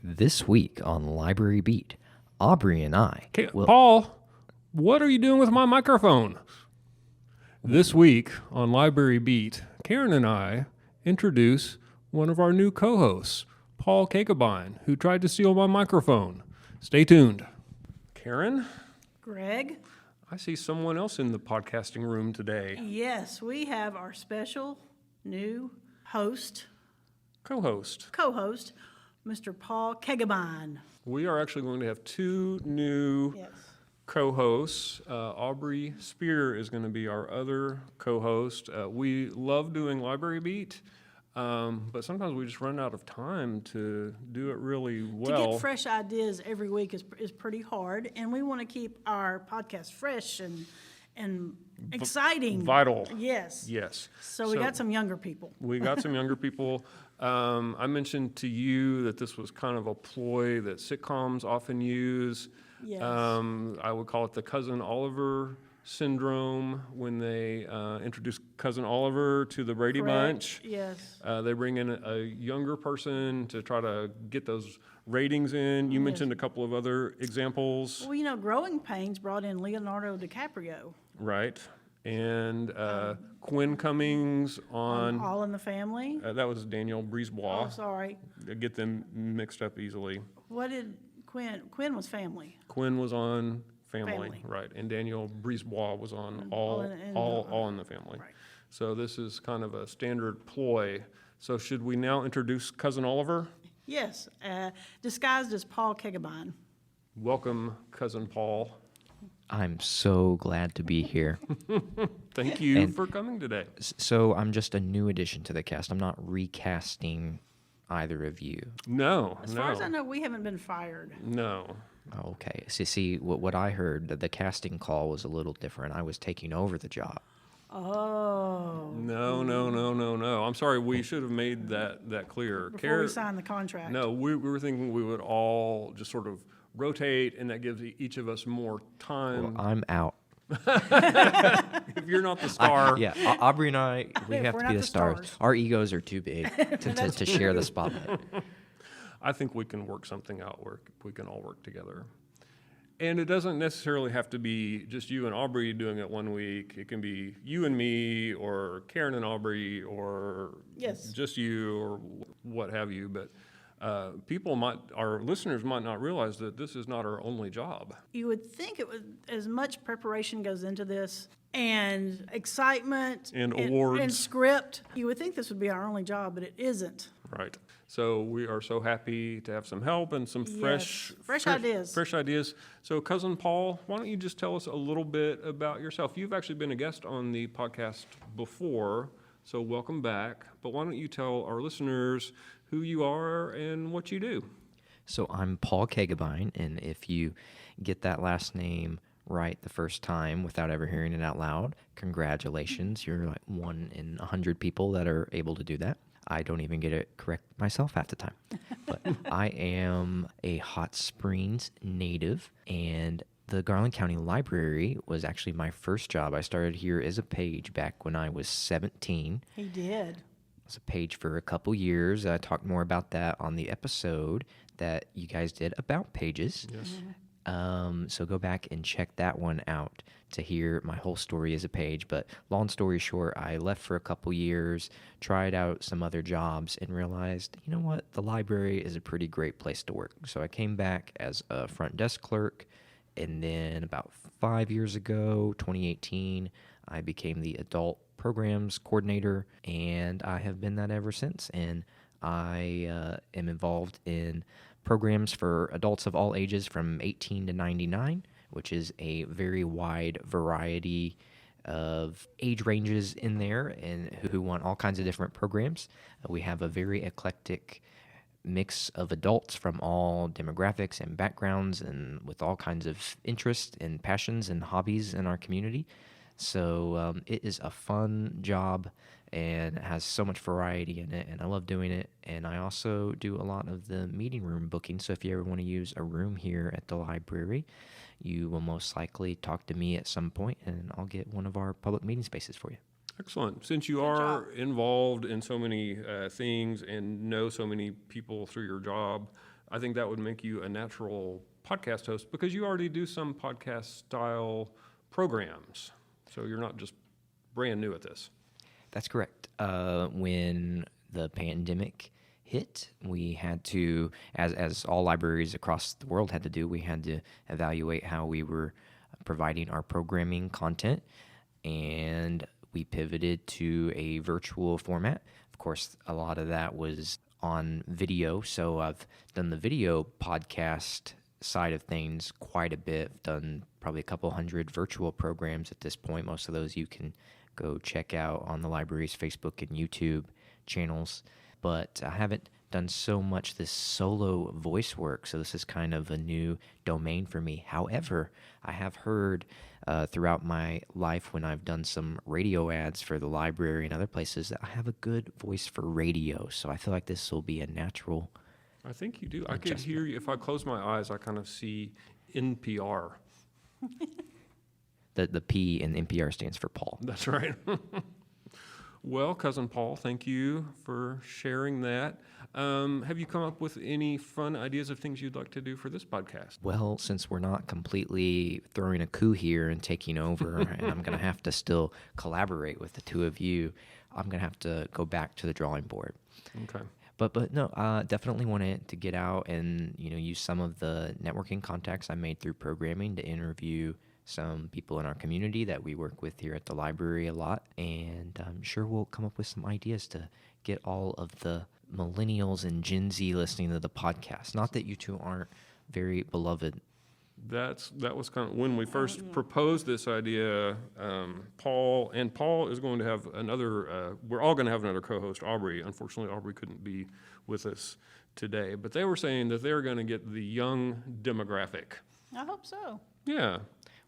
This week on Library Beat, Aubrey and I will... Paul, what are you doing with my microphone? This week on Library Beat, Karen and I introduce one of our new co-hosts, Paul Kagebein, who tried to steal my microphone. Stay tuned. Karen? Greg? I see someone else in the podcasting room today. Yes, we have our special new host, Co-host. Mr. Paul Kagebein. We are actually going to have two new Yes. co-hosts. Aubrey Spear is going to be our other co-host. We love doing Library Beat, but sometimes we just run out of time to do it really well. To get fresh ideas every week is pretty hard, and we want to keep our podcast fresh and exciting. Vital. Yes. Yes. So we got some younger people. We got some younger people. I mentioned to you that this was kind of a ploy that sitcoms often use. Yes. I would call it the Cousin Oliver syndrome when they introduce Cousin Oliver to the Brady Correct. Bunch. Yes. They bring in a younger person to try to get those ratings in. You mentioned a couple of other examples. Well, Growing Pains brought in Leonardo DiCaprio. Right. And Quinn Cummings on... All in the Family. that was Daniel Brisebois. Oh, sorry. I get them mixed up easily. What did Quinn was Family. Quinn was on Family, Family. right, and Daniel Brisebois was on All All in the Family. Right. So this is kind of a standard ploy. So should we now introduce Cousin Oliver? Yes, disguised as Paul Kagebein. Welcome, Cousin Paul. I'm so glad to be here. Thank you And- for coming today. So I'm just a new addition to the cast. I'm not recasting either of you. No, As no, far as I know, we haven't been fired. no. Okay. See, what I heard, the casting call was a little different. I was taking over the job. Oh. No. I'm sorry, we should have made that clear. Before we signed the contract. No, we were thinking we would all just sort of rotate, and that gives each of us more time. Well, I'm out. If you're not the star, Aubrey and I, we If have we're to not be the the stars. stars. Our egos are too big to share the spotlight. I think we can work something out where we can all work together. And it doesn't necessarily have to be just you and Aubrey doing it one week. It can be you and me, or Karen and Aubrey, or Yes. just you, or what have you. But our listeners might not realize that this is not our only job. You would think it would, as much preparation goes into this, and excitement, And awards. and script. You would think this would be our only job, but it isn't. Right. So we are so happy to have some help and some fresh ideas. Fresh ideas. So Cousin Paul, why don't you just tell us a little bit about yourself? You've actually been a guest on the podcast before, so welcome back. But why don't you tell our listeners who you are and what you do? So I'm Paul Kagebein, and if you get that last name right the first time without ever hearing it out loud, congratulations. You're like 1 in 100 people that are able to do that. I don't even get it correct myself half the time. But I am a Hot Springs native, and the Garland County Library was actually my first job. I started here as a page back when I was 17. He did. I was a page for a couple years. I talked more about that on the episode that you guys did about pages. Yes. So go back and check that one out to hear my whole story as a page. But long story short, I left for a couple years, tried out some other jobs, and realized, you know what, the library is a pretty great place to work. So I came back as a front desk clerk, and then about 5 years ago, 2018, I became the adult programs coordinator, and I have been that ever since. And I am involved in programs for adults of all ages from 18 to 99, which is a very wide variety of age ranges in there and who want all kinds of different programs. We have a very eclectic mix of adults from all demographics and backgrounds and with all kinds of interests and passions and hobbies in our community. So it is a fun job and it has so much variety in it, and I love doing it. And I also do a lot of the meeting room booking, so if you ever want to use a room here at the library, you will most likely talk to me at some point, and I'll get one of our public meeting spaces for you. Excellent. Since you are involved in so many things and know so many people through your job, I think that would make you a natural podcast host because you already do some podcast style programs. So you're not just brand new at this. That's correct. When the pandemic hit, we had to, as all libraries across the world had to do, we had to evaluate how we were providing our programming content, and we pivoted to a virtual format. Of course, a lot of that was on video, so I've done the video podcast side of things quite a bit. I've done probably a couple hundred virtual programs at this point. Most of those you can go check out on the library's Facebook and YouTube channels. But I haven't done so much this solo voice work, so this is kind of a new domain for me. However, I have heard throughout my life when I've done some radio ads for the library and other places that I have a good voice for radio, so I feel like this will be a natural. I think you do. I could hear you. If I close my eyes, I kind of see NPR. The P in NPR stands for Paul. That's right. Well, Cousin Paul, thank you for sharing that. Have you come up with any fun ideas of things you'd like to do for this podcast? Well, since we're not completely throwing a coup here and taking over, and I'm going to have to still collaborate with the two of you, I'm going to have to go back to the drawing board. Okay. But no, definitely wanted to get out and use some of the networking contacts I made through programming to interview some people in our community that we work with here at the library a lot, and I'm sure we'll come up with some ideas to get all of the millennials and Gen Z listening to the podcast. Not that you two aren't very beloved. That was kind of when we first proposed this idea. Paul is going to have another. We're all going to have another co-host, Aubrey. Unfortunately, Aubrey couldn't be with us today, but they were saying that they're going to get the young demographic. I hope so. Yeah.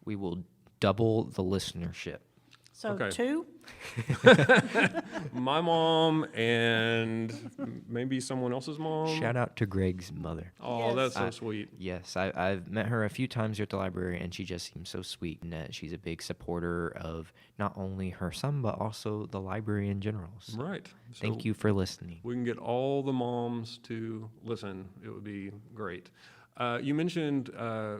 We will double the listenership. So Okay. 2? My mom and maybe someone else's mom. Shout out to Greg's mother. Oh, Yes. that's so sweet. Yes, I've met her a few times here at the library, and she just seems so sweet. And she's a big supporter of not only her son, but also the library in general. So Right. thank you for listening. We can get all the moms to listen. It would be great. You mentioned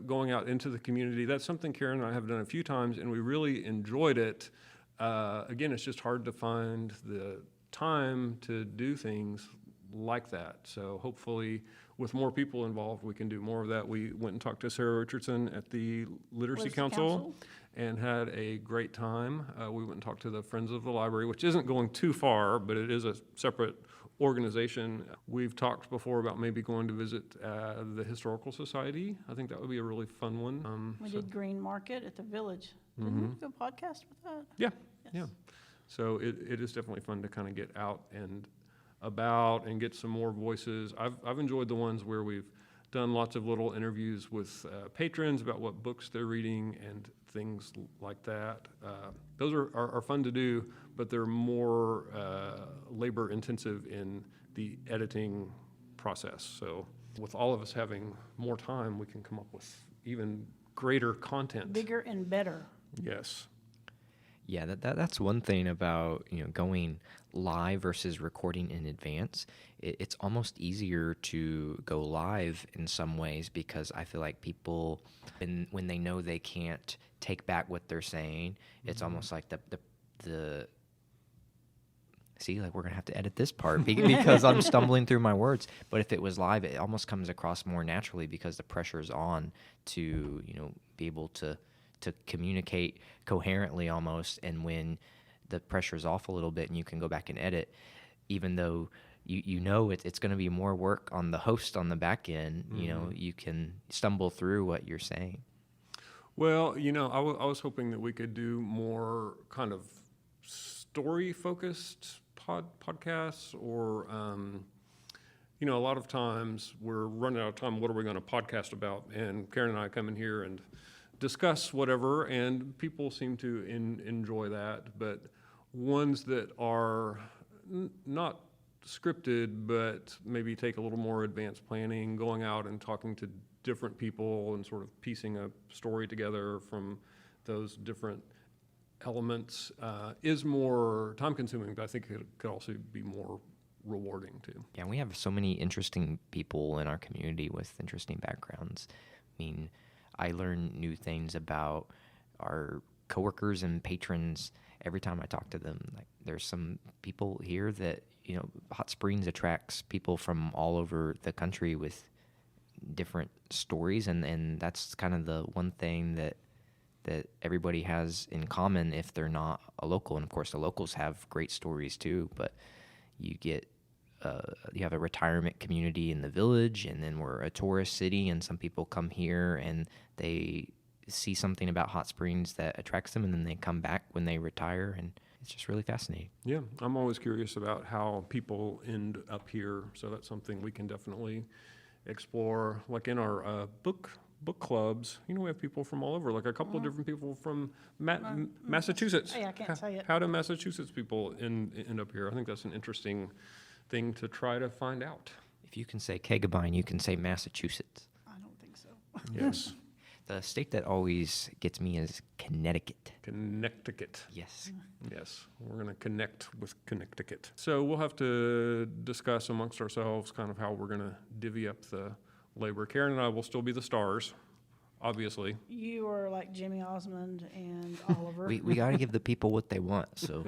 going out into the community. That's something Karen and I have done a few times, and we really enjoyed it. Again, it's just hard to find the time to do things like that. So hopefully, with more people involved, we can do more of that. We went and talked to Sarah Richardson at the Literacy Council and had a great time. We went and talked to the Friends of the Library, which isn't going too far, but it is a separate organization. We've talked before about maybe going to visit the Historical Society. I think that would be a really fun one. We did Green Market at the Village. Didn't we do a podcast with that? Yeah, Yes. yeah. So it is definitely fun to kind of get out and about and get some more voices. I've enjoyed the ones where we've done lots of little interviews with patrons about what books they're reading and things like that. Those are fun to do, but they're more labor intensive in the editing process. So with all of us having more time, we can come up with even greater content. Bigger and better. Yes. Yeah, that's one thing about going live versus recording in advance. It's almost easier to go live in some ways because I feel like people, when they know they can't take back what they're saying, it's almost like the see, like we're gonna have to edit this part because I'm stumbling through my words. But if it was live, it almost comes across more naturally because the pressure's on to be able to communicate coherently almost, and when the pressure's off a little bit and you can go back and edit, even though it's going to be more work on the host on the back end, you can stumble through what you're saying. Well, I was hoping that we could do more kind of story-focused podcasts, or, a lot of times we're running out of time. What are we going to podcast about? And Karen and I come in here and discuss whatever, and people seem to enjoy that. But ones that are not scripted, but maybe take a little more advanced planning, going out and talking to different people and sort of piecing a story together from those different elements is more time consuming, but I think it could also be more rewarding too. Yeah, we have so many interesting people in our community with interesting backgrounds. I mean, I learn new things about our coworkers and patrons every time I talk to them. Like, there's some people here that, Hot Springs attracts people from all over the country with different stories, and that's kind of the one thing that everybody has in common if they're not a local. And of course, the locals have great stories too, but you have a retirement community in the village, and then we're a tourist city, and some people come here and they see something about Hot Springs that attracts them, and then they come back when they retire, and it's just really fascinating. Yeah, I'm always curious about how people end up here, so that's something we can definitely explore. Like in our book clubs, we have people from all over, like a couple of different people from Massachusetts. Hey, I can't say it. How do Massachusetts people end up here? I think that's an interesting thing to try to find out. If you can say Kagebein, you can say Massachusetts. I don't think so. Yes. The state that always gets me is Connecticut. Connecticut. Yes. Yes, we're going to connect with Connecticut. So we'll have to discuss amongst ourselves kind of how we're going to divvy up the labor. Karen and I will still be the stars, obviously. You are like Jimmy Osmond and Oliver. We got to give the people what they want, so...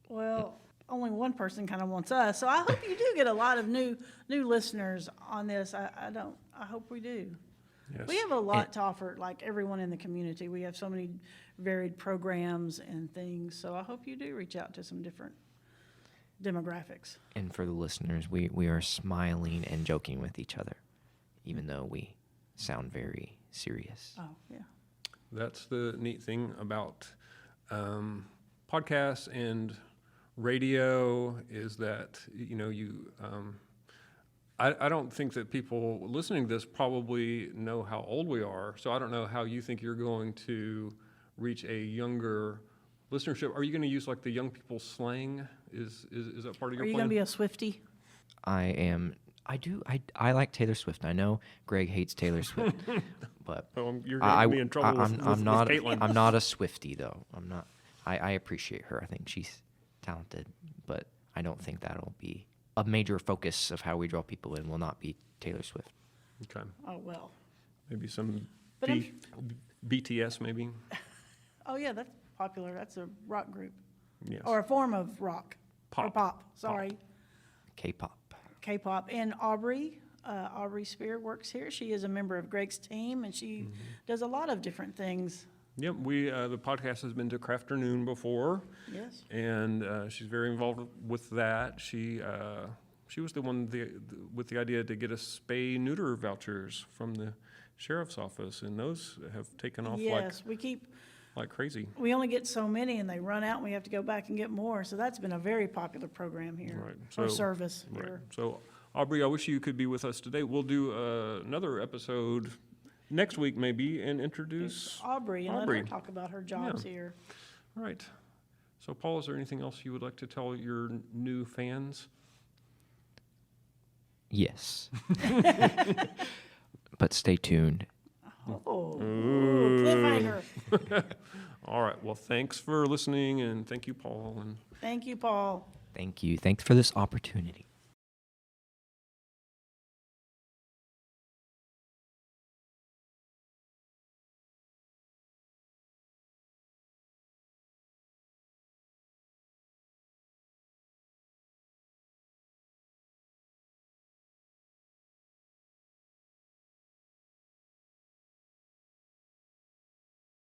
Well, only one person kind of wants us, so I hope you do get a lot of new listeners on this. I hope we do. Yes. We have a lot to offer, like everyone in the community. We have so many varied programs and things, so I hope you do reach out to some different demographics. And for the listeners, we are smiling and joking with each other, even though we sound very serious. Oh, yeah. That's the neat thing about podcasts and radio is that, I don't think that people listening to this probably know how old we are, so I don't know how you think you're going to reach a younger listenership. Are you going to use like the young people slang? Is that part of your Are you plan? going to be a Swiftie? I am. I like Taylor Swift. I know Greg hates Taylor Swift, but You're getting me in trouble with Caitlin. I'm not a Swiftie though. I'm not. I appreciate her. I think she's talented, but I don't think that'll be a major focus of how we draw people in. Will not be Taylor Swift. Okay. Oh, well. Maybe some But BTS maybe. Oh, yeah, that's popular. That's a rock group. Yes. Or a form of rock. Or Pop. pop, sorry. K-pop. K-pop. And Aubrey Spear works here. She is a member of Greg's team, and she does a lot of different things. Yep, the podcast has been to Crafternoon before. Yes. And she's very involved with that. She was the one with the idea to get us spay-neuter vouchers from the sheriff's office, and those have taken off Yes, like crazy. we only get so many, and they run out, and we have to go back and get more. So that's been a very popular program here. Right. Or So- service Right. here. So, Aubrey, I wish you could be with us today. We'll do another episode next week maybe and introduce Aubrey, and let Aubrey. her talk about her jobs here. All right. So, Paul, is there anything else you would like to tell your new fans? Yes. But stay tuned. Oh, cliffhanger. All right. Well, thanks for listening, and thank you, Paul. And Thank you, Paul. Thank you. Thanks for this opportunity.